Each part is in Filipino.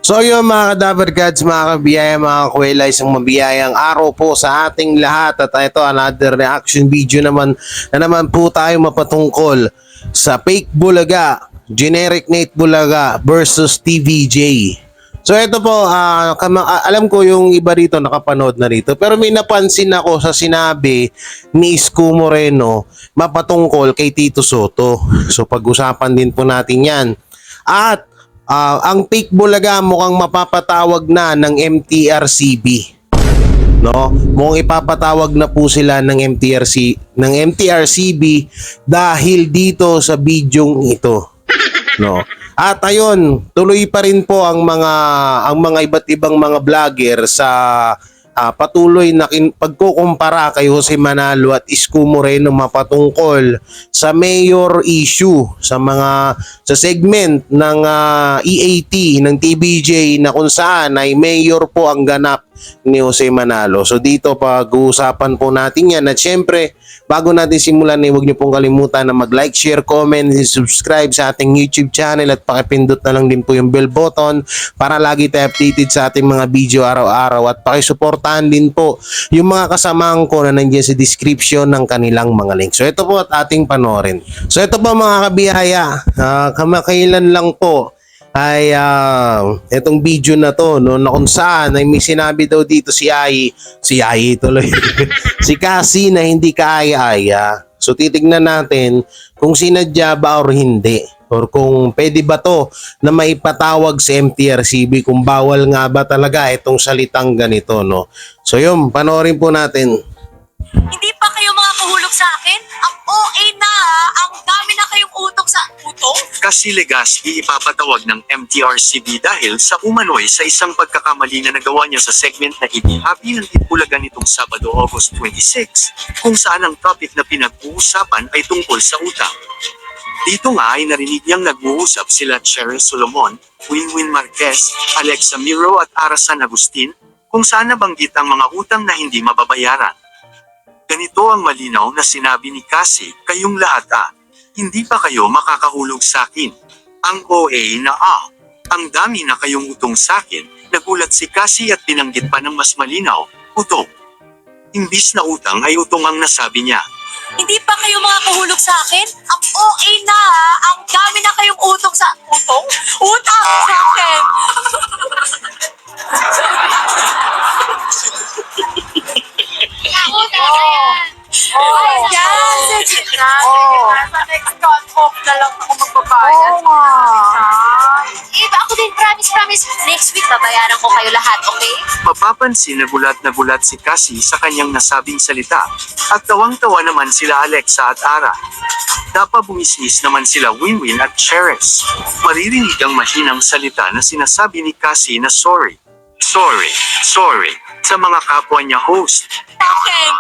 So yun mga Kadaver Gods, mga kabiyaya, mga kuwela, isang mabiyayang araw po sa ating lahat. At ito another reaction video naman na naman po tayo mapatungkol sa fake Bulaga, generic Nate Bulaga versus TVJ. So ito po, alam ko yung iba rito nakapanood na rito, pero may napansin ako sa sinabi ni Isko Moreno mapatungkol kay Tito Soto. So pag-usapan din po natin yan. At ang fake Bulaga mukhang mapapatawag na ng MTRCB. No? Mukhang ipapatawag na po sila ng MTRCB dahil dito sa bidyong ito. No? At ayun, tuloy pa rin po ang mga iba't ibang mga vlogger sa patuloy na pagkukumpara kay Jose Manalo at Isko Moreno mapatungkol sa mayor issue sa segment ng EAT ng TVJ na kung saan ay mayor po ang ganap ni Jose Manalo. So dito pag-uusapan po natin yan at syempre bago natin simulan huwag niyo pong kalimutan na mag-like, share, comment, and subscribe sa ating YouTube channel at pakipindot na lang din po yung bell button para lagi tayo updated sa ating mga video araw-araw at pakisuportahan din po yung mga kasamahan ko na nandiyan sa description ng kanilang mga links. So ito po at ating panoorin. So ito po mga kabiyaya, kamakailan lang po ay itong video na to no, na kung saan ay may sinabi daw dito si Ai tuloy si Cassie na hindi kaaya-aya. So titignan natin kung sinadya ba or hindi or kung pwede ba to na maipatawag sa MTRCB, kung bawal nga ba talaga itong salitang ganito, no? So yun, panoorin po natin. Hindi pa kayo mga kahulog sa akin? Ang OA na, ang dami na kayong utong sa utong? Kasi Legaspi ipapatawag ng MTRCB dahil sa umano'y sa isang pagkakamali na nagawa niya sa segment na Happy ng Itbulaga nitong Sabado, August 26, kung saan ang topic na pinag-uusapan ay tungkol sa utang. Dito nga ay narinig niyang nag-uusap sila Cheryl Solomon, Winwin Marquez, Alexa Miro at Arasan Agustin, kung saan nabanggit ang mga utang na hindi mababayaran. Ganito ang malinaw na sinabi ni Cassie, kayong lahat hindi pa kayo makakahulog sa akin. Ang OA na ang dami na kayong utong sa akin, nagulat si Cassie at binanggit pa ng mas malinaw, utong. Imbis na utang ay utong ang nasabi niya. Hindi pa kayo mga kahulog sa akin? Ang OA na, ang dami na kayong utong sa utong? Utang sa akin! Yan! Sige na. Sa next cut-off na lang ako magbabayad. Iba ako din, promise. Next week, babayaran ko kayo lahat, okay? Mapapansin na gulat si Cassie sa kanyang nasabing salita, at tawang-tawa naman sila Alexa at Ara. Napabumisnis naman sila Winwin at Cheres. Maririnig ang mahinang salita na sinasabi ni Cassie na sorry sa mga kapwa niya host. Akin!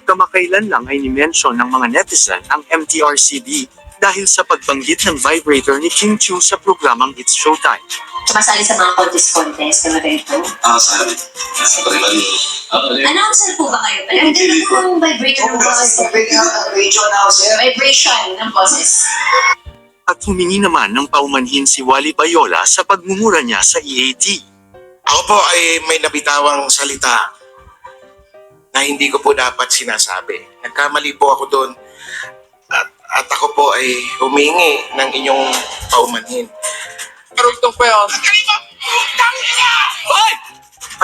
Kamakailan lang ay ni-mention ng mga netizen ang MTRCB dahil sa pagbanggit ng vibrator ni King Chu sa programang It's Showtime. Sumasali sa mga contest, ano ba ito? Sabi. Nasa Baribalino. Announcer po ba kayo? Hindi po yung vibrator ng boses. Radio announcer. Vibration ng boses. At humingi naman ng paumanhin si Wally Bayola sa pagmumura niya sa EAT. Ako po ay may nabitawang salita na hindi ko po dapat sinasabi. Nagkamali po ako doon at ako po ay humingi ng inyong paumanhin. Karugtong po yun.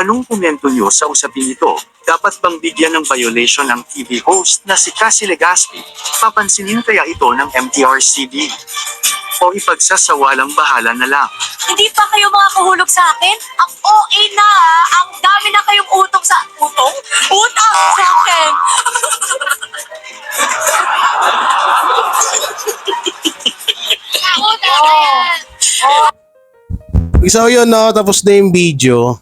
Anong komento niyo sa usapin ito? Dapat bang bigyan ng violation ang TV host na si Cassie Legaspi? Papansinin kaya ito ng MTRCB? O ipagsasawalang bahala na lang? Hindi pa kayo mga kahulog sa akin? Ang OA na, ang dami na kayong utong sa utong? Utang sa akin! So yun, no, tapos na yung video.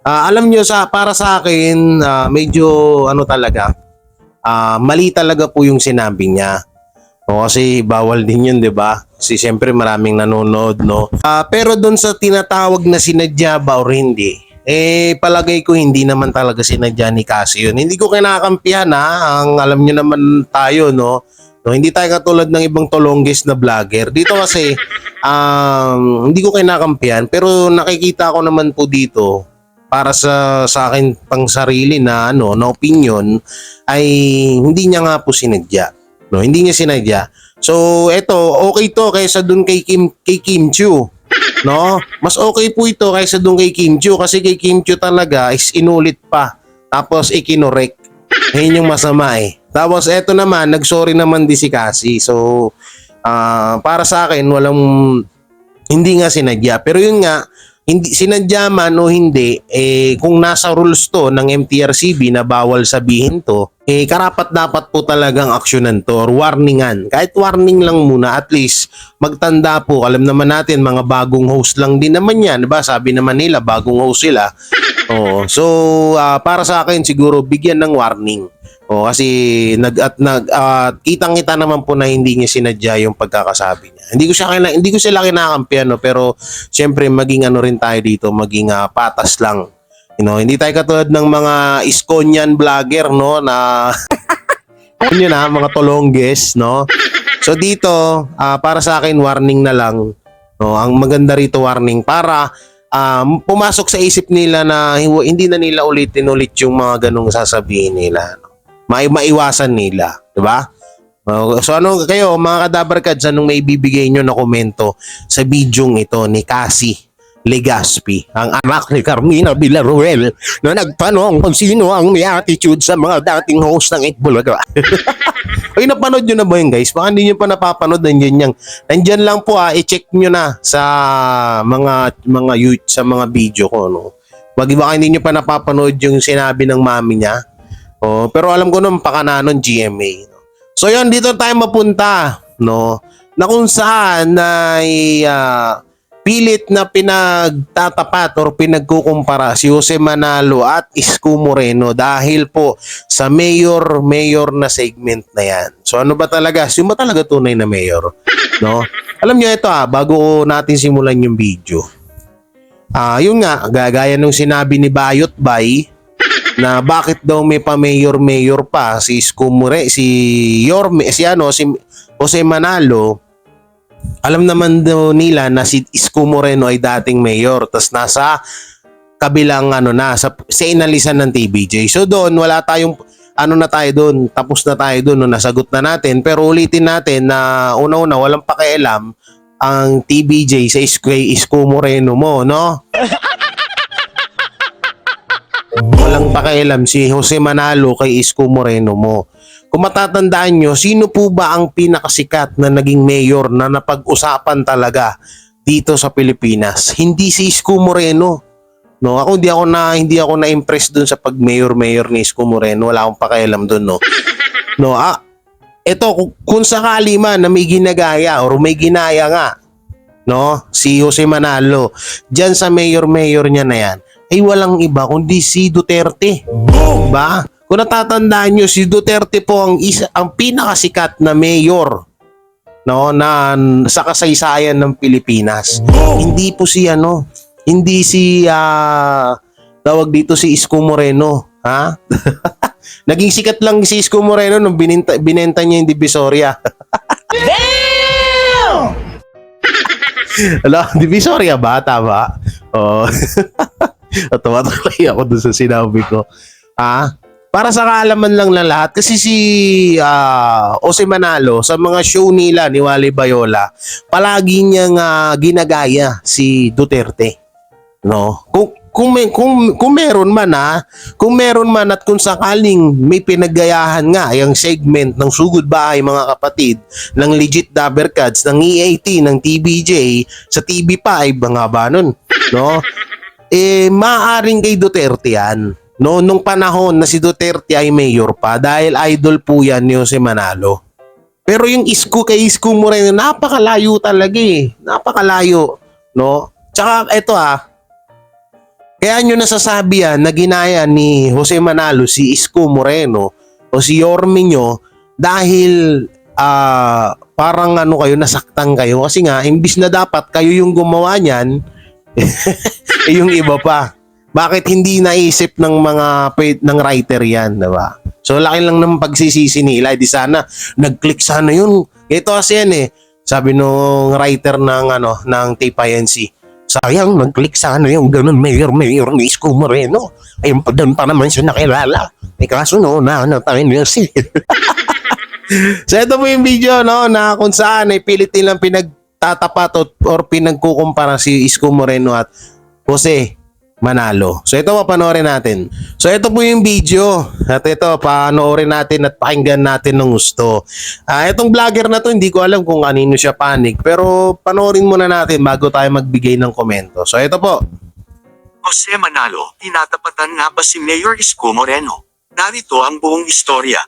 Alam nyo, para sa akin, medyo talaga, mali talaga po yung sinabi niya. O, kasi bawal din yun, di ba? Kasi siyempre maraming nanonood, no? Pero doon sa tinatawag na sinadya ba or hindi, palagay ko hindi naman talaga sinadya ni Cassie yun. Hindi ko kinakampihan, ang alam nyo naman tayo, no? No, hindi tayo katulad ng ibang tolongges na vlogger. Dito kasi hindi ko kinakampihan pero nakikita ko naman po dito para sa akin pang sarili na na opinion ay hindi niya nga po sinadya. No, hindi niya sinadya. So, eto, okay to kaysa dun kay Kim Chiu. No? Mas okay po ito kaysa dun kay Kim Chiu kasi kay Kim Chiu talaga is inulit pa. Tapos ikinorek. Yun yung masama eh. Tapos eto naman, nagsorry naman din si Cassie. So, para sa akin, hindi nga sinadya. Pero yun nga, hindi sinadya man o hindi, kung nasa rules to ng MTRCB na bawal sabihin to, karapat dapat po talagang aksyonan to or warningan. Kahit warning lang muna, at least magtanda po. Alam naman natin, mga bagong host lang din naman yan. Diba? Sabi naman nila, bagong host sila. So, para sa akin, siguro bigyan ng warning. Kasi kitang-kita naman po na hindi niya sinadya yung pagkakasabi niya. Hindi ko sila kinakampihan, no, pero siyempre maging rin tayo dito, maging patas lang. Hindi tayo katulad ng mga Iskonian vlogger, no, na yun na, mga tolongges, no. So dito, para sa akin warning na lang, no. Ang maganda rito warning para pumasok sa isip nila na hindi na nila ulit yung mga ganung sasabihin nila, no? Maiwasan nila, 'di ba? So ano kayo mga kadabarkads, anong may bibigay nyo na komento sa bidyong ito ni Cassie Legaspi, ang anak ni Carmina Villaruel, na nagtanong kung sino ang may attitude sa mga dating host ng Itbulaga. Ay, napanood nyo na ba yun, guys? Baka hindi nyo pa napapanood, nandyan lang po, i-check nyo na sa sa mga video ko, no? Baka hindi nyo pa napapanood yung sinabi ng mami niya. Pero alam ko nung pakananon GMA. No? So yun, dito tayo mapunta, no? Na kung saan ay pilit na pinagtatapat or pinagkukumpara si Jose Manalo at Isko Moreno dahil po sa mayor na segment na yan. So ano ba talaga? Sino ba talaga tunay na mayor? No? Alam niyo ito bago natin simulan yung video. Yun nga, gaya nung sinabi ni Bayot Bay, na bakit daw may pa-mayor pa si Isko Moreno, si Jose Manalo. Alam naman daw nila na si Isko Moreno ay dating mayor, tas nasa kabilang sa inalisan ng TBJ. So doon wala tayong na tayo doon, tapos na tayo doon, nasagot na natin. Pero ulitin natin na una-una walang pakialam ang TBJ sa Isko Moreno mo, no? Walang pakialam si Jose Manalo kay Isko Moreno mo. Kung matatandaan nyo, sino po ba ang pinakasikat na naging mayor na napag-usapan talaga dito sa Pilipinas? Hindi si Isko Moreno. No, ako hindi ako na-impress dun sa pag-mayor ni Isko Moreno. Wala akong pakialam dun, no. No, eto kung sakali man na may ginagaya or may ginaya nga, no, si Jose Manalo diyan sa mayor niya na yan, ay walang iba kundi si Duterte. Diba? Kung natatandaan nyo, si Duterte po ang pinakasikat na mayor, no, na sa kasaysayan ng Pilipinas. Hindi po si hindi si tawag dito si Isko Moreno, ha? Naging sikat lang si Isko Moreno nung binenta niya yung Divisoria. Damn! Divisoria ba? Tama? Tumatulay ako dun sa sinabi ko. Para sa kaalaman lang ng lahat, kasi si Jose Manalo, sa mga show nila ni Wally Bayola, palagi niyang ginagaya si Duterte. No? Kung meron man at kung sakaling may pinaggayahan nga yung segment ng Sugod Bahay mga kapatid, ng Legit Dabarkads, ng EAT, ng TBJ, sa TV5, mga ba nun? No? Maaaring kay Duterte yan. No, nung panahon na si Duterte ay mayor pa, dahil idol po yan ni Jose Manalo. Pero yung kay Isko Moreno, napakalayo talaga Napakalayo. No? Tsaka eto kaya nyo nasasabi na ginaya ni Jose Manalo si Isko Moreno o si Yorme nyo dahil parang kayo, nasaktan kayo. Kasi nga, imbis na dapat kayo yung gumawa niyan, yung iba pa. Bakit hindi naisip ng ng writer yan, di ba? So laki lang ng pagsisisi nila, di sana nag-click sana yun. Ito kasi yan eh. Sabi nung writer ng TPINC. Sayang, nag-click sana yung ganun Mayor ni Isko Moreno. Ayun pa doon pa naman siya nakilala. Eh kaso na tayo niya si. So ito po yung video na kung saan ay pilit nilang pinagtatapat or pinagkukumpara si Isko Moreno at Jose Manalo. So ito papanoorin natin. So ito po yung video. At ito panoorin natin at pakinggan natin ng gusto. Itong vlogger na to hindi ko alam kung kanino siya panig, pero panoorin muna natin bago tayo magbigay ng komento. So ito po. Jose Manalo, tinatapatan nga ba si Mayor Isko Moreno? Narito ang buong istorya.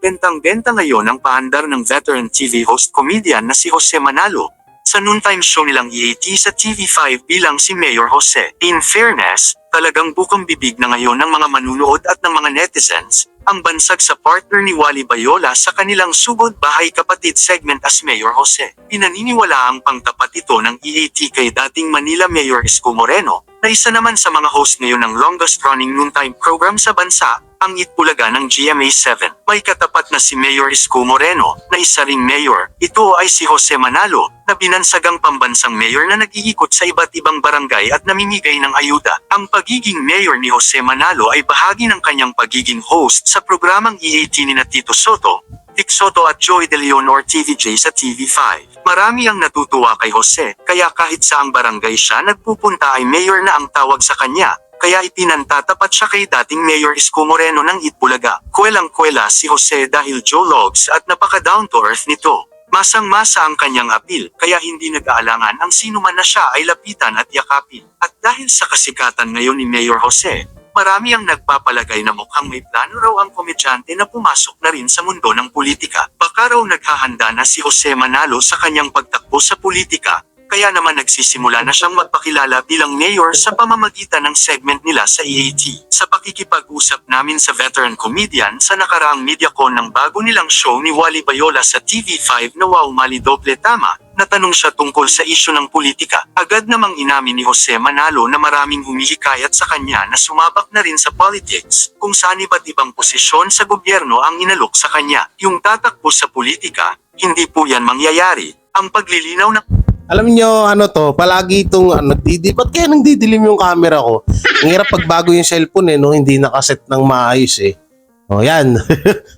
Bentang-benta ngayon ang paandar ng veteran TV host comedian na si Jose Manalo sa noontime show nilang EAT sa TV5 bilang si Mayor Jose. In fairness, talagang bukang bibig na ngayon ng mga manunood at ng mga netizens ang bansag sa partner ni Wally Bayola sa kanilang Sugod Bahay Kapatid segment as Mayor Jose. Pinaniniwala ang pangtapat ito ng EAT kay dating Manila Mayor Isko Moreno na isa naman sa mga host ngayon ng longest running noontime program sa bansa, ang Itbulaga ng GMA7. May katapat na si Mayor Isko Moreno, na isa ring mayor. Ito ay si Jose Manalo, na binansagang pambansang mayor na nag-iikot sa iba't ibang barangay at namimigay ng ayuda. Ang pagiging mayor ni Jose Manalo ay bahagi ng kanyang pagiging host sa programang EAT ni Tito Soto, Vic Soto at Joey De Leon or TVJ sa TV5. Marami ang natutuwa kay Jose, kaya kahit saang barangay siya nagpupunta ay mayor na ang tawag sa kanya. Kaya ipinantatapat siya kay dating Mayor Isko Moreno ng Itbulaga. Kwelang-kwela si Jose dahil Joe Logs at napaka-down to earth nito. Masang-masa ang kanyang apil, kaya hindi nag-aalangan ang sino man na siya ay lapitan at yakapin. At dahil sa kasikatan ngayon ni Mayor Jose, marami ang nagpapalagay na mukhang may plano raw ang komedyante na pumasok na rin sa mundo ng politika. Baka raw naghahanda na si Jose Manalo sa kanyang pagtakbo sa politika. Kaya naman nagsisimula na siyang magpakilala bilang mayor sa pamamagitan ng segment nila sa EAT. Sa pakikipag-usap namin sa veteran comedian sa nakaraang MediaCon ng bago nilang show ni Wally Bayola sa TV5 na Wow Mali Doble Tama, natanong siya tungkol sa isyu ng politika. Agad namang inamin ni Jose Manalo na maraming humihikayat sa kanya na sumabak na rin sa politics, kung saan iba't ibang posisyon sa gobyerno ang inalok sa kanya. Yung tatakbo sa politika, hindi po yan mangyayari. Ang paglilinaw na Alam nyo, palagi itong, ba't kaya nang didilim yung camera ko? Ang hirap pagbago yung cellphone hindi nakaset ng maayos eh. O yan,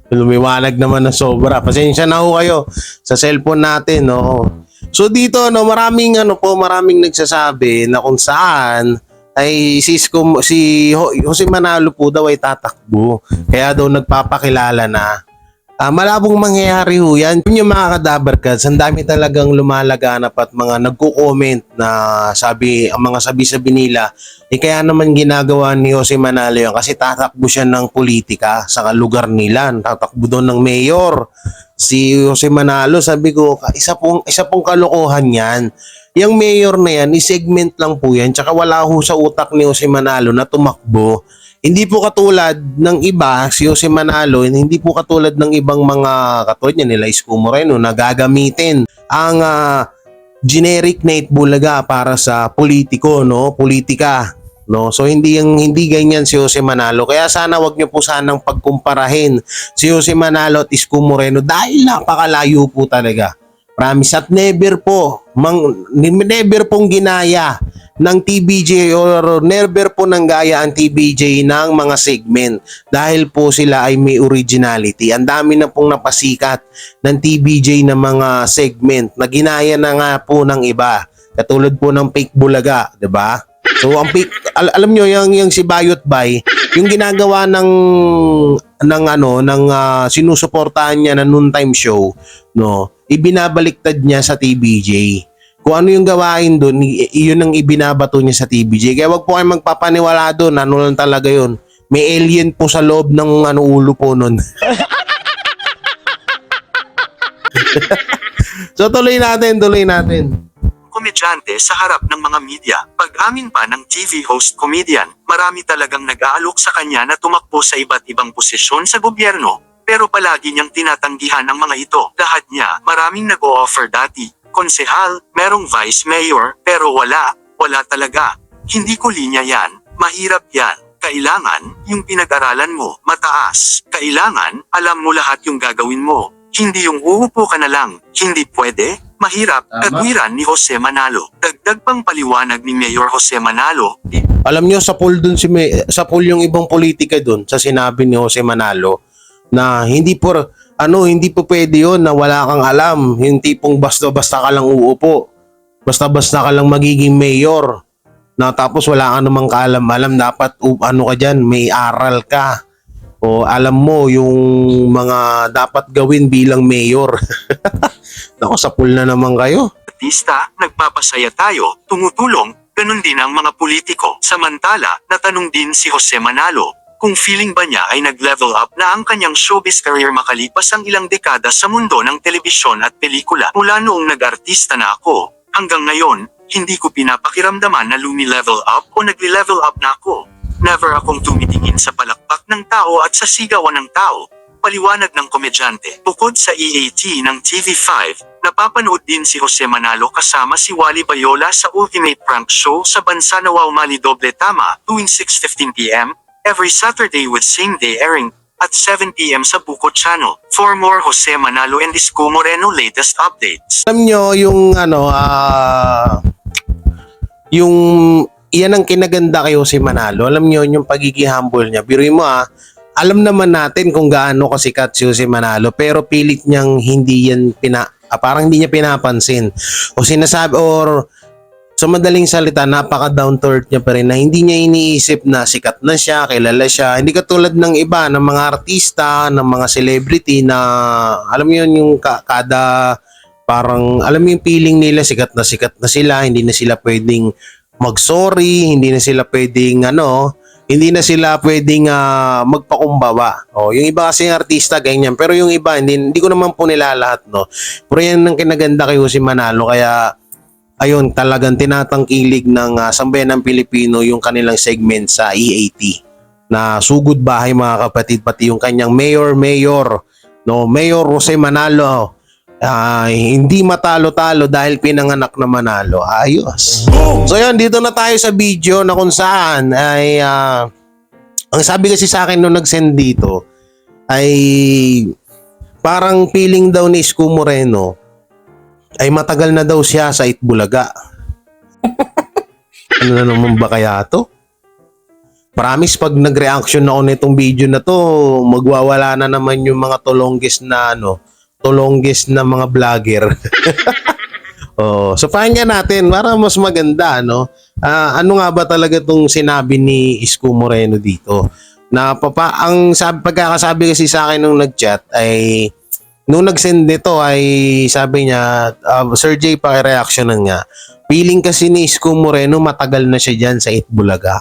lumiwanag naman na sobra. Pasensya na ho kayo sa cellphone natin. So dito, maraming nagsasabi na kung saan ay si Jose Manalo po daw ay tatakbo. Kaya daw nagpapakilala na. Malabong mangyayari ho yan. Yun yung mga kadabarkads, ang dami talagang lumalaganap at mga nagko-comment na ang mga sabi-sabi nila, kaya naman ginagawa ni Jose Manalo yan kasi tatakbo siya ng politika sa lugar nila. Tatakbo doon ng mayor. Si Jose Manalo, sabi ko, isa pong kalokohan yan. Yung mayor na yan, i-segment lang po yan. Tsaka wala ho sa utak ni Jose Manalo na tumakbo. Hindi po katulad ng iba, si Jose Manalo, hindi po katulad ng ibang mga katulad niya nila Isko Moreno na gagamitin ang generic na Itbulaga para sa politika. So hindi ganyan si Jose Manalo. Kaya sana wag niyo po sanang pagkumparahin si Jose Manalo at Isko Moreno dahil napakalayo po talaga. Promise at never pong ginaya ng TVJ or never po nang gaya ang TVJ ng mga segment dahil po sila ay may originality. Ang dami na pong napasikat ng TVJ na mga segment na ginaya na nga po ng iba. Katulad po ng Fake Bulaga, 'di ba? So ang alam nyo yung si Bayot Bay, yung ginagawa ng sinusuportahan niya na noontime show, ibinabaliktad niya sa TVJ. Kung ano yung gawain doon, iyon ang ibinabato niya sa TVJ. Kaya wag po kayo magpapaniwala doon, lang talaga yun. May alien po sa loob ng ulo po nun. So tuloy natin. komedyante sa harap ng mga media. Pag-amin pa ng TV host comedian, marami talagang nag-aalok sa kanya na tumakbo sa iba't ibang posisyon sa gobyerno, pero palagi niyang tinatanggihan ang mga ito. Lahat niya, maraming nag-o-offer dati. Konsehal, merong vice mayor, pero wala talaga. Hindi ko linya yan, mahirap yan. Kailangan, yung pinag-aralan mo, mataas. Kailangan, alam mo lahat yung gagawin mo. Hindi yung uupo ka na lang, hindi pwede, mahirap. Katwiran ni Jose Manalo. Dagdag pang paliwanag ni Mayor Jose Manalo, Alam nyo, sa pool dun sa pool yung ibang politika dun sa sinabi ni Jose Manalo na hindi po pwede yun na wala kang alam. Yung tipong basta-basta ka lang uupo. Basta-basta ka lang magiging mayor. Na tapos wala ka namang kaalam-alam, dapat ano ka dyan, may aral ka. O alam mo yung mga dapat gawin bilang mayor. Nako, sa pool na naman kayo. artista, nagpapasaya tayo, tumutulong, ganun din ang mga politiko. Samantala, natanong din si Jose Manalo, kung feeling ba niya ay nag-level up na ang kanyang showbiz career makalipas ang ilang dekada sa mundo ng telebisyon at pelikula. Mula noong nag-artista na ako, hanggang ngayon, hindi ko pinapakiramdaman na lumi-level up o nagli-level up na ako. Never akong tumitingin sa palakpak ng tao at sa sigawan ng tao. Paliwanag ng komedyante. Bukod sa EAT ng TV5, napapanood din si Jose Manalo kasama si Wally Bayola sa Ultimate Prank Show sa bansa na Wow Mali Doble Tama tuwing 6:15 p.m. every Saturday with same-day airing at 7 p.m. sa Buko Channel. For more Jose Manalo and Isko Moreno latest updates. Alam nyo, yung yan ang kinaganda kay Jose Manalo. Alam nyo, yung pagiging humble niya. Biruin mo alam naman natin kung gaano kasikat si Jose Manalo, pero pilit niyang hindi yan parang hindi niya pinapansin. O sinasabi, or sa madaling salita, napaka down to earth niya pa rin na hindi niya iniisip na sikat na siya, kilala siya. Hindi katulad ng iba, ng mga artista, ng mga celebrity na alam mo yun, yung kada parang alam mo yung feeling nila, sikat na sila, hindi na sila pwedeng mag-sorry, hindi na sila pwedeng magpakumbaba. Yung iba kasi yung artista ganyan, pero yung iba hindi ko naman po nilalahat, no. Pero yan ang kinaganda kay Jose Manalo, kaya ayun, talagang tinatangkilig ng sambayan ng Pilipino yung kanilang segment sa EAT na Sugod Bahay, mga kapatid, pati yung kanyang Mayor Jose Manalo. Hindi matalo-talo dahil pinanganak na manalo. Ayos. So yun, dito na tayo sa video na kung saan ay ang sabi kasi sa akin nung nag-send dito ay parang feeling daw ni Isko Moreno ay matagal na daw siya sa Itbulaga. Ano na naman ba kaya to? Promise, pag nag-reaction ako nitong video na to, magwawala na naman yung mga tolongges na mga vlogger. So pakinggan natin para mas maganda, no? Ano nga ba talaga tong sinabi ni Isko Moreno dito? Na pagkakasabi kasi sa akin nung nag-chat ay nung nag-send nito ay sabi niya, Sir J, paki-reaction na nga. Feeling kasi ni Isko Moreno matagal na siya dyan sa Itbulaga.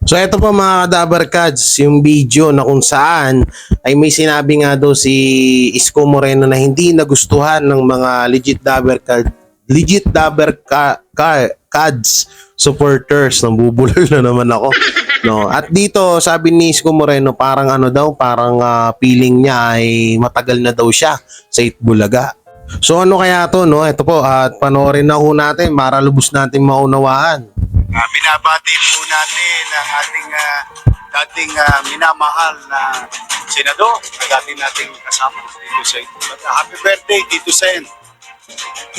So ito po mga Dabarkads, yung video na kung saan ay may sinabi nga daw si Isko Moreno na hindi nagustuhan ng mga legit Dabarkads supporters. Nambubulol na naman ako. No, at dito sabi ni Isko Moreno parang feeling niya ay matagal na daw siya sa Itbulaga. So ano kaya to, no? Ito po, at panoorin na ho natin para lubos natin maunawaan. Binabati po natin ang ating dating minamahal na senador na dating nating kasama dito sa Itbulaga. Happy birthday, Tito Sen!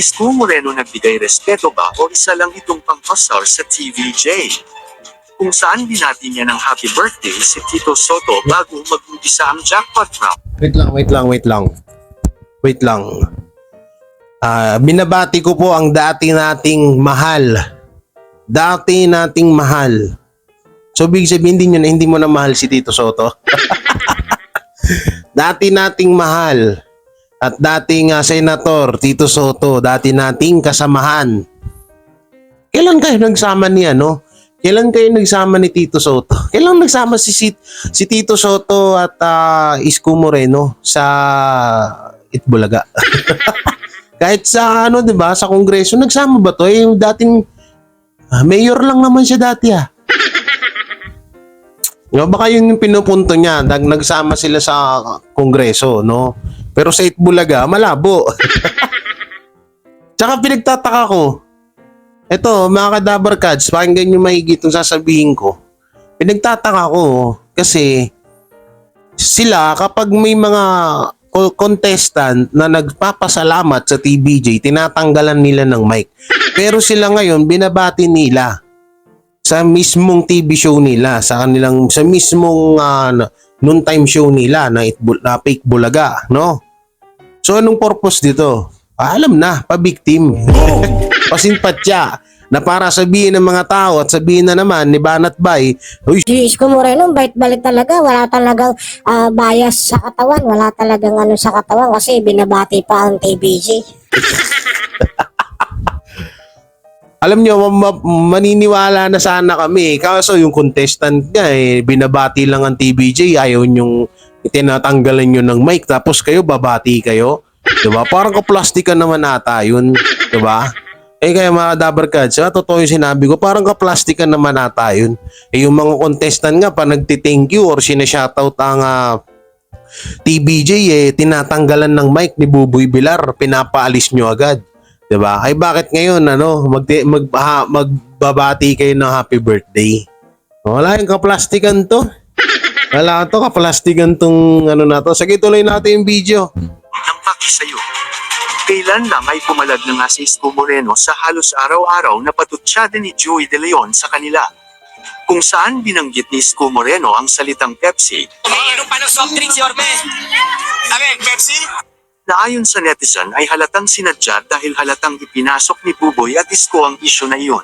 Isko Moreno nagbigay respeto ba o isa lang itong pangpasar sa TVJ? Kung saan binati niya ng happy birthday si Tito Soto bago mag-umpisa ang jackpot round. Wait lang. Binabati ko po ang dati nating mahal. So big sabihin hindi mo na mahal si Tito Soto. Dati nating mahal at dating senator Tito Soto, dati nating kasamahan. Kailan kayo nagsama Kailan kayo nagsama ni Tito Soto? Kailan nagsama si Tito Soto at Isko Moreno sa Itbulaga? Kahit sa 'di ba, sa Kongreso nagsama ba 'to? Dating mayor lang naman siya dati . No, baka yun yung pinupunto niya. Nagsama sila sa kongreso, no? Pero sa Itbulaga, malabo. Tsaka pinagtataka ko, eto, mga Kadabar Cats, pakinggan nyo maigit yung sasabihin ko. Pinagtataka ko kasi sila kapag may mga contestant na nagpapasalamat sa TBJ, tinatanggalan nila ng mic. Pero sila ngayon, binabati nila sa mismong TV show nila, sa mismong noontime show nila na Fake Bulaga, no? So anong purpose dito? Alam na, pa-victim. Pasinpatya na para sabihin ng mga tao at sabihin na naman ni Banat Bay, uy, Si Isko Moreno, bait-balik talaga. Wala talagang bias sa katawan. Wala talagang ano sa katawan kasi binabati pa ang TBJ. alam nyo, maniniwala na sana kami. Kaso yung contestant niya, binabati lang ang TBJ, ayaw nyong tinatanggalan nyo ng mic, tapos kayo, babati kayo. Diba? Parang kaplastikan naman ata yun. Diba? Kaya mga Dabar Cats, totoo yung sinabi ko, parang kaplastikan naman ata yun. Yung mga contestant nga, pa nagti-thank you or sinashoutout ang TBJ, tinatanggalan ng mic ni Buboy Bilar, pinapaalis nyo agad. Diba? Ay bakit ngayon, magbabati kayo ng happy birthday? Wala yung kaplastikan to. Wala to, kaplastikan tong na to. Sige, tuloy natin yung video. Ang pakisayo. Kailan lang ay pumalag na nga si Isko Moreno sa halos araw-araw na patutsyada ni Joey De Leon sa kanila. Kung saan binanggit ni Isko Moreno ang salitang Pepsi. Umiinom pa ng soft drinks, Yorme. Pepsi? Na ayon sa netizen ay halatang sinadya dahil halatang ipinasok ni Buboy at Isko ang isyu na iyon.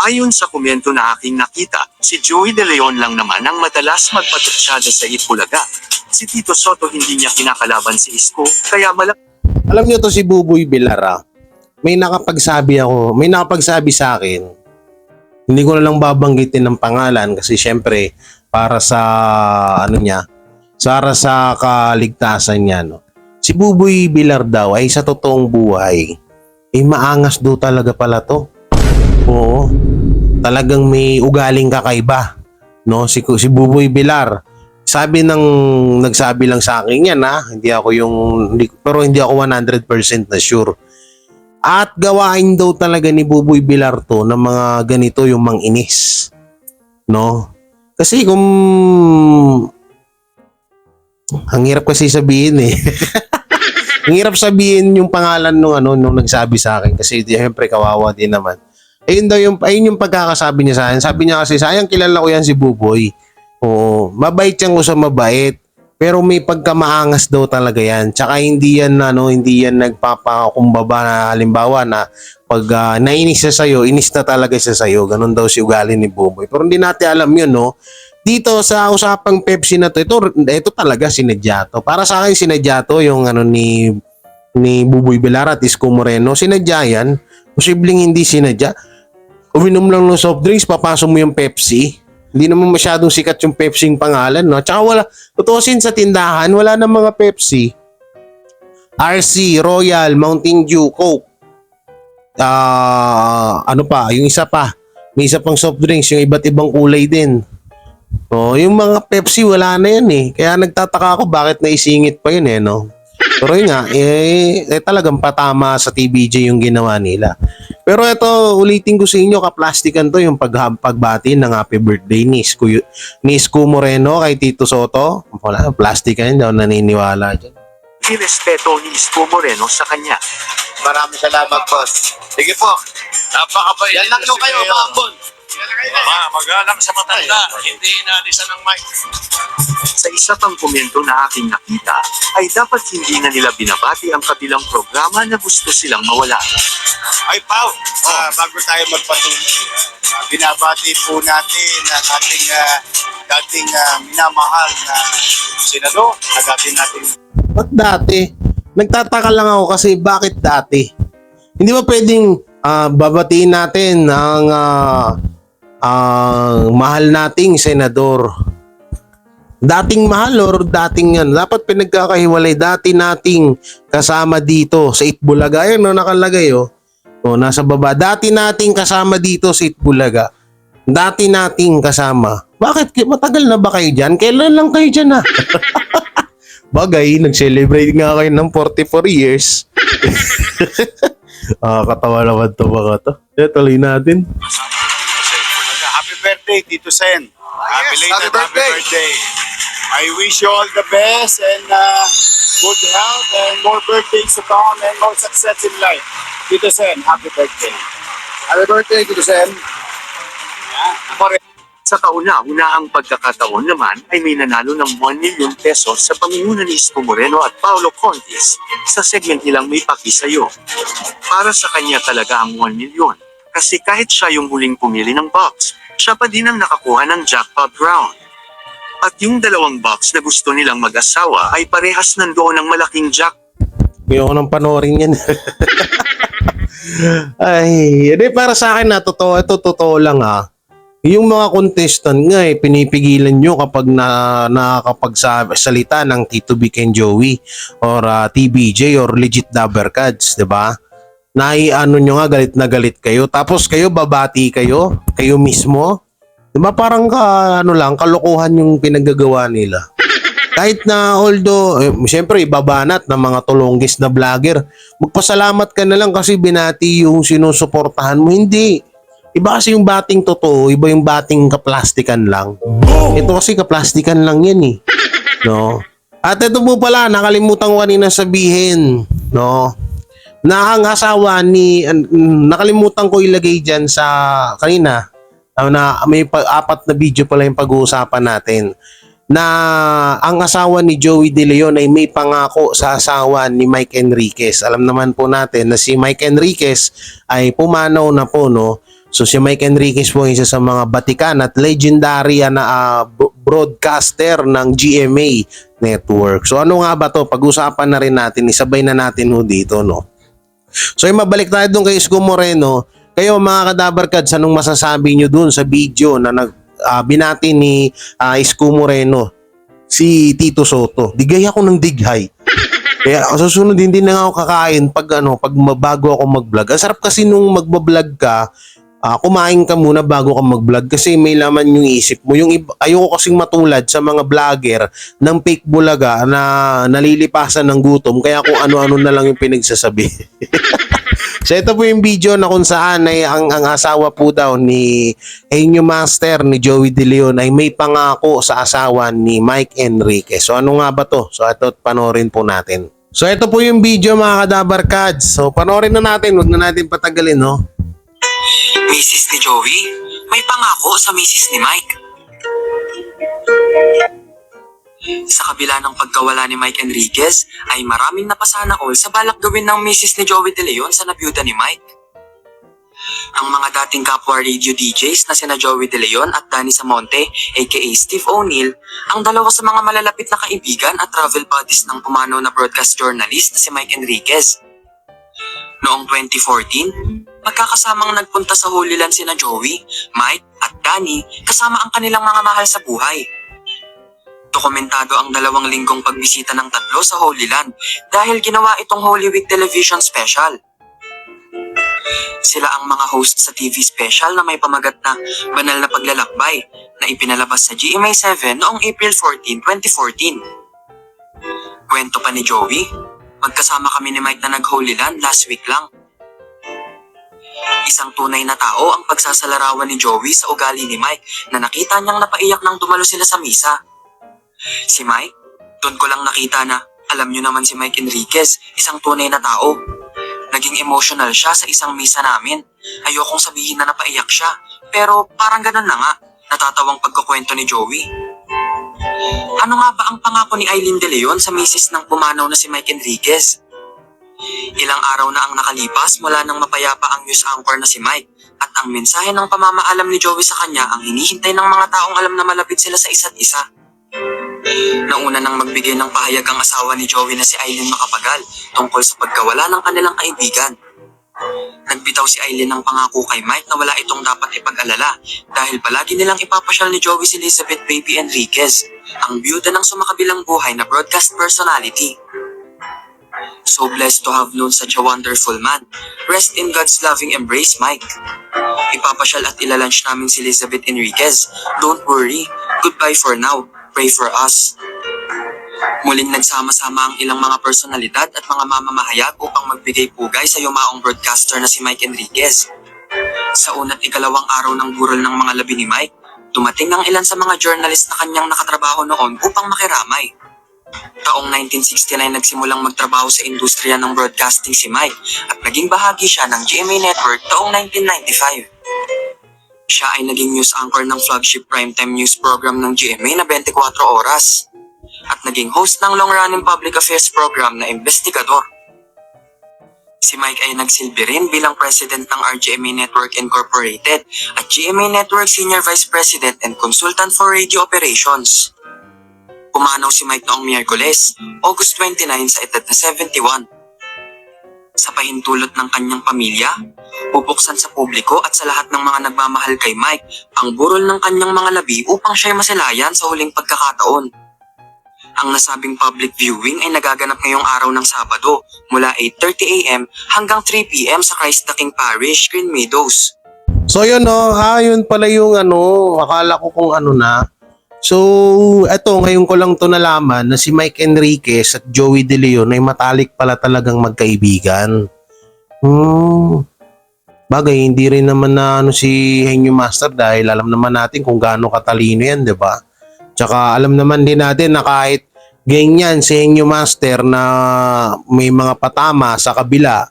Ayon sa komento na aking nakita, si Joey De Leon lang naman ang madalas magpatutsyada sa Itbulaga. Si Tito Soto hindi niya kinakalaban si Isko, kaya Alam niyo to si Buboy Bilar, may nakapagsabi sa akin, hindi ko na lang babanggitin ng pangalan kasi syempre para sa para sa kaligtasan niya, no. Si Buboy Bilar daw ay sa totoong buhay, maangas daw talaga pala to. Oo, talagang may ugaling kakaiba, no, si Buboy Bilar. Nagsabi lang sa akin yan, pero hindi ako 100% na sure. At gawain daw talaga ni Buboy Bilar to ng mga ganito yung manginis. No? Kasi ang hirap kasi sabihin ang hirap sabihin yung pangalan nung nagsabi sa akin kasi siyempre kawawa din naman. Ayun yung pagkakasabi niya sa akin. Sabi niya kasi, sayang kilala ko yan si Buboy. Oo, mabait siyang usap mabait, pero may pagkamaangas daw talaga yan. Tsaka hindi yan nagpapakumbaba na halimbawa na pag nainis siya sa'yo, inis na talaga siya sa'yo. Ganun daw si ugali ni Buboy. Pero hindi natin alam yun, no? Dito sa usapang Pepsi na to, ito talaga sinadya to. Para sa akin sinadya to yung ni Buboy Bilar at Isko Moreno. Sinadya yan. Posibleng hindi sinadya. Uminom lang ng soft drinks, papasok mo yung Pepsi. Hindi naman masyadong sikat yung Pepsi yung pangalan, no? Tsaka tutusin sa tindahan, wala na mga Pepsi. RC, Royal, Mountain Dew, Coke. Yung isa pa. May isa pang soft drinks, yung iba't ibang kulay din. Yung mga Pepsi, wala na yan Kaya nagtataka ako bakit naisingit pa yun no? Pero yun nga, talagang patama sa TBJ yung ginawa nila. Pero ito, ulitin ko sa inyo, kaplastikan to yung pagbati ng happy birthday ni Isko Moreno kay Tito Soto. Wala, plastikan daw, naniniwala dyan. irespeto ni Isko Moreno sa kanya. Maraming salamat po. Sige po. Napakabait. Yan lang yung kayo, maambon. Magalang sa matanda, hindi inalisan ng mic. Sa isa pang komento na aking nakita, ay dapat hindi na nila binabati ang kabilang programa na gusto silang mawala. Ay, Pao, bago tayo magpatuloy, binabati po natin ang ating dating minamahal na senador, na dati natin. Ba't dati? Nagtataka lang ako kasi bakit dati? Hindi ba pwedeng babatiin natin ang mahal nating senador? Dating mahal or dating yan? Dapat pinagkakahiwalay. Dati nating kasama dito sa Itbulaga. Ayun, nakalagay nasa baba. Dati nating kasama dito sa Itbulaga. dati nating kasama. Bakit? Matagal na ba kayo dyan? Kailan lang kayo dyan ha? Bagay, nag-celebrate nga kayo ng 44 years. Katawa naman to mga to. Tuloy natin. Happy birthday, Tito Sen. Belated happy birthday. I wish you all the best and good health and more birthdays to come and more success in life. Tito Sen, happy birthday. Happy birthday, Tito Sen. Ako rin. Sa kauna-unahang pagkakataon naman ay may nanalo ng 1 million pesos sa pamimuna ni Isko Moreno at Paolo Contis sa segment nilang May Pakisayo. Para sa kanya talaga ang 1 million kasi kahit siya yung huling pumili ng box, siya pa din ang nakakuha ng jackpot round. At yung 2 box na gusto nilang mag-asawa ay parehas nandoon ng malaking jackpot. Ayoko nang panoorin yan. Ay, hindi para sa akin na totoo. Ito totoo lang ha. Yung mga contestant nga pinipigilan nyo kapag nakakapagsalita ng Tito Vic and Joey or TBJ or legit Dabber Cats, di ba? Naiano nyo nga galit na galit kayo tapos kayo babati kayo mismo. Di ba parang kalokohan yung pinaggagawa nila. Kahit na although, siyempre ibabanat ng mga tulonggis na vlogger, magpasalamat ka na lang kasi binati yung sinusuportahan mo. Hindi. Iba kasi yung bating totoo, iba yung bating kaplastikan lang. Ito kasi kaplastikan lang yan eh. No? At ito po pala, nakalimutan ko kanina sabihin, no? Na ang asawa ni, nakalimutan ko ilagay dyan sa kanina, na may 4 na video pala yung pag-uusapan natin. Na ang asawa ni Joey De Leon ay may pangako sa asawa ni Mike Enriquez. Alam naman po natin na si Mike Enriquez ay pumanaw na po, no? So si Mike Enriquez po isa sa mga batikan at legendary na broadcaster ng GMA Network. So ano nga ba to? Pag-usapan na rin natin, isabay na natin ho dito, no? So mabalik tayo dun kay Isko Moreno. Kayo mga Kadabar Kads, anong masasabi nyo dun sa video na binati ni Isko Moreno si Tito Soto? Digay ako ng dighay. Kaya susunod din na ako kakain pag bago ako mag-vlog. Ang sarap kasi nung magba-vlog ka, kumain ka muna bago ka mag-vlog kasi may laman yung isip mo. Ayoko kasing matulad sa mga vlogger ng fake bulaga na nalilipasan ng gutom kaya kung ano-ano na lang yung pinagsasabi. So ito po yung video na kung saan ay ang asawa po daw ni Enyo Master ni Joey De Leon ay may pangako sa asawa ni Mike Enriquez. So ano nga ba to? So ito panoorin po natin. So ito po yung video mga Kadabar Kads. So panoorin na natin, huwag na natin patagalin, no? Mrs. ni Joey, may pangako sa Mrs. ni Mike. Sa kabila ng pagkawala ni Mike Enriquez, ay maraming napasana all sa balak gawin ng Mrs. ni Joey De Leon sa nabiyuda ni Mike. Ang mga dating kapwa radio DJs na sina Joey De Leon at Danny Samonte, aka Steve O'Neill, ang dalawa sa mga malalapit na kaibigan at travel buddies ng pumanaw na broadcast journalist na si Mike Enriquez. Noong 2014, magkakasamang nagpunta sa Holy Land sina Joey, Mike at Danny kasama ang kanilang mga mahal sa buhay. Dokumentado ang 2 linggong pagbisita ng tatlo sa Holy Land dahil ginawa itong Holy Week television special. Sila ang mga host sa TV special na may pamagat na Banal na Paglalakbay na ipinalabas sa GMA7 noong April 14, 2014. Kwento pa ni Joey, magkasama kami ni Mike na nag-Holy Land last week lang. Isang tunay na tao ang pagsasalarawan ni Joey sa ugali ni Mike na nakita niyang napaiyak nang dumalo sila sa misa. Si Mike, doon ko lang nakita na alam niyo naman si Mike Enriquez, isang tunay na tao. Naging emotional siya sa isang misa namin. Ayokong sabihin na napaiyak siya, pero parang ganun na nga, natatawang pagkukwento ni Joey. Ano nga ba ang pangako ni Eileen De Leon sa misis ng pumanaw na si Mike Enriquez? Ilang araw na ang nakalipas mula nang mapayapa ang news anchor na si Mike at ang mensahe ng pamamaalam ni Joey sa kanya ang hinihintay ng mga taong alam na malapit sila sa isa't isa. Nauna nang magbigay ng pahayag ang asawa ni Joey na si Eileen Macapagal tungkol sa pagkawala ng kanilang kaibigan. Nagbitaw si Eileen ng pangako kay Mike na wala itong dapat ipag-alala dahil palagi nilang ipapasyal ni Joey si Elizabeth Baby Enriquez, ang byuda ng sumakabilang buhay na broadcast personality. So blessed to have known such a wonderful man. Rest in God's loving embrace, Mike. Ipapasyal at ilalunch namin si Elizabeth Enriquez. Don't worry. Goodbye for now. Pray for us. Muling nagsama-sama ang ilang mga personalidad at mga mamamahayag upang magbigay pugay sa yumaong broadcaster na si Mike Enriquez. Sa una't ikalawang araw ng burol ng mga labi ni Mike, dumating ang ilan sa mga journalist na kanyang nakatrabaho noon upang makiramay. Taong 1969 nagsimulang magtrabaho sa industriya ng broadcasting si Mike at naging bahagi siya ng GMA Network taong 1995. Siya ay naging news anchor ng flagship primetime news program ng GMA na 24 oras at naging host ng long-running public affairs program na Investigador. Si Mike ay nagsilbi rin bilang president ng RGMA Network Incorporated at GMA Network Senior Vice President and Consultant for Radio Operations. Pumanaw si Mike noong Miyerkules, August 29 sa edad na 71. Sa pahintulot ng kanyang pamilya, bubuksan sa publiko at sa lahat ng mga nagmamahal kay Mike ang burol ng kanyang mga labi upang siya'y masilayan sa huling pagkakataon. Ang nasabing public viewing ay nagaganap ngayong araw ng Sabado mula 8:30 AM hanggang 3 PM sa Christ the King Parish, Green Meadows. So yun yun pala yung akala ko kung na. So, eto, ngayon ko lang to nalaman na si Mike Enriquez at Joey De Leon ay matalik pala talagang magkaibigan. Bagay, hindi rin naman na si Henyo Master dahil alam naman natin kung gaano katalino yan, di ba? Tsaka alam naman din natin na kahit ganyan si Henyo Master na may mga patama sa kabila,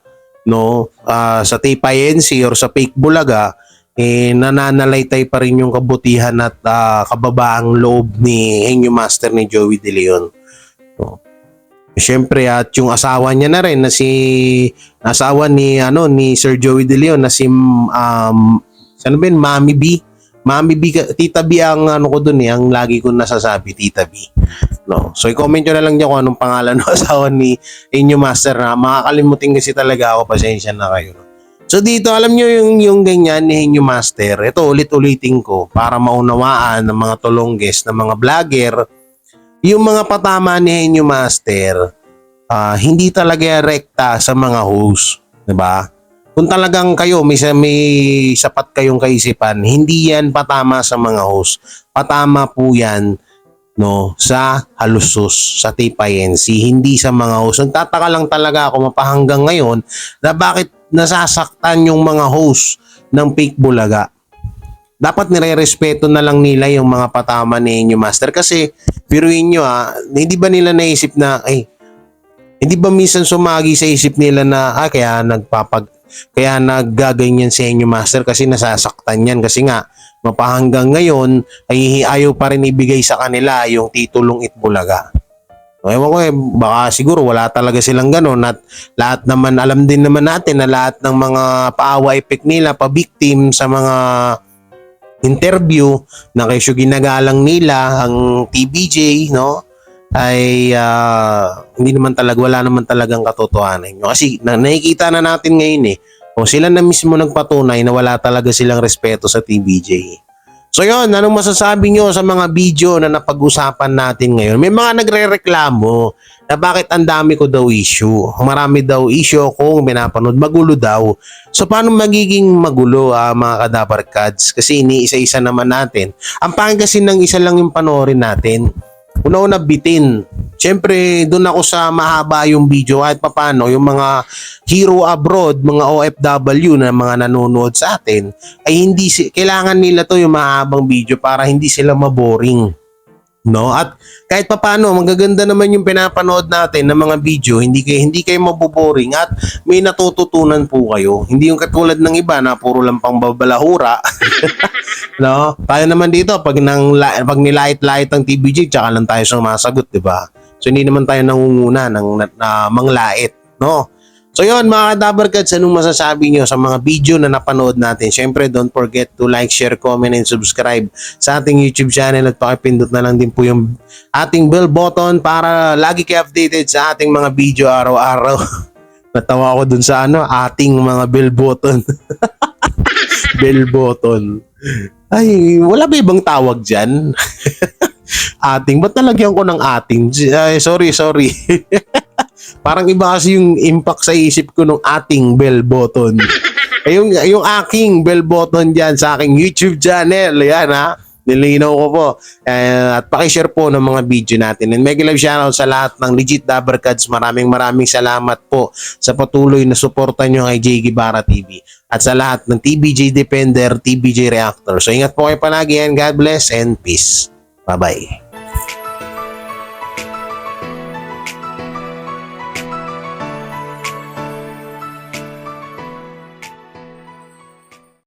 sa TPINC or sa Fake Bulaga, nananalaytay pa rin yung kabutihan at kababaang loob ni Henyo Master ni Joey De Leon. Siyempre at yung asawa niya na rin na asawa ni Sir Joey De Leon na si Mami B. Mami B, Tita B ang ko dun ang lagi ko nasasabi, Tita B. So i-comment nyo na lang niyo kung anong pangalan ng asawa ni Henyo Master na makakalimutin kasi talaga ako, pasensya na kayo. So dito, alam nyo yung ganyan ni Henyo Master, ito ulit-ulitin ko para maunawaan ng mga tulongges, ng mga vlogger, yung mga patama ni Henyo Master, hindi talaga rekta sa mga host, diba? Kung talagang kayo, may sapat kayong kaisipan, hindi yan patama sa mga host. Patama po yan sa halusos, sa TPINC, hindi sa mga host. Nagtataka lang talaga ako mapahanggang ngayon na bakit nasasaktan yung mga host ng Fake Bulaga. Dapat nire-respeto na lang nila yung mga patama ni Henyo Master kasi biruin nyo hindi ba nila naisip na hindi ba minsan sumagi sa isip nila na kaya naggaganyan si Henyo Master kasi nasasaktan yan kasi nga mapahanggang ngayon ay ayaw pa rin ibigay sa kanila yung titulong Itbulaga. Ewan ko baka siguro wala talaga silang ganon at lahat naman, alam din naman natin na lahat ng mga paawa effect nila, pa-victim sa mga interview na kesyo ginagalang nila ang TBJ, ay hindi naman talaga, wala naman talagang katotohanan. Kasi nakikita na natin ngayon sila na mismo nagpatunay na wala talaga silang respeto sa TBJ. So yun, anong masasabi nyo sa mga video na napag-usapan natin ngayon? May mga nagre-reklamo na bakit ang dami ko daw issue. Marami daw issue kung pinapanood, magulo daw. So paano magiging magulo mga kadabarkads? Kasi iniisa-isa naman natin. Ang pangit kasi ng isa lang yung panoorin natin. Una-una bitin. Siyempre, doon ako sa mahaba yung video kahit papano yung mga hero abroad, mga OFW na mga nanonood sa atin, ay hindi kailangan nila to yung mahabang video para hindi sila maboring. At kahit papano, magaganda naman yung pinapanood natin ng mga video, hindi kayo maboboring at may natututunan po kayo. Hindi yung katulad ng iba na puro lang pang babalahura. Tayo naman dito, pag nilait-lait ang TBJ, tsaka lang tayo sumasagot, diba? So hindi naman tayo nangunguna ng manglait, So yun mga kadabarkads, anong masasabi nyo sa mga video na napanood natin? Siyempre, don't forget to like, share, comment, and subscribe sa ating YouTube channel at pakipindot na lang din po yung ating bell button para lagi kayo updated sa ating mga video araw-araw. Natawa ako dun sa ating mga bell button. Bell button. Ay, wala ba ibang tawag dyan? Ating, ba't nalagyan ko ng ating? Ay, sorry. Parang iba kasi yung impact sa isip ko ng ating bell button. yung aking bell button dyan sa aking YouTube channel. Yan ha. Nilinaw ko po. At pakishare po ng mga video natin. And mega love shoutout sa lahat ng legit Dabbercads. Maraming salamat po sa patuloy na suporta nyo kay Jay Guevara TV. At sa lahat ng TBJ Defender, TBJ Reactor. So ingat po kayo palagi and God bless and peace. Bye-bye.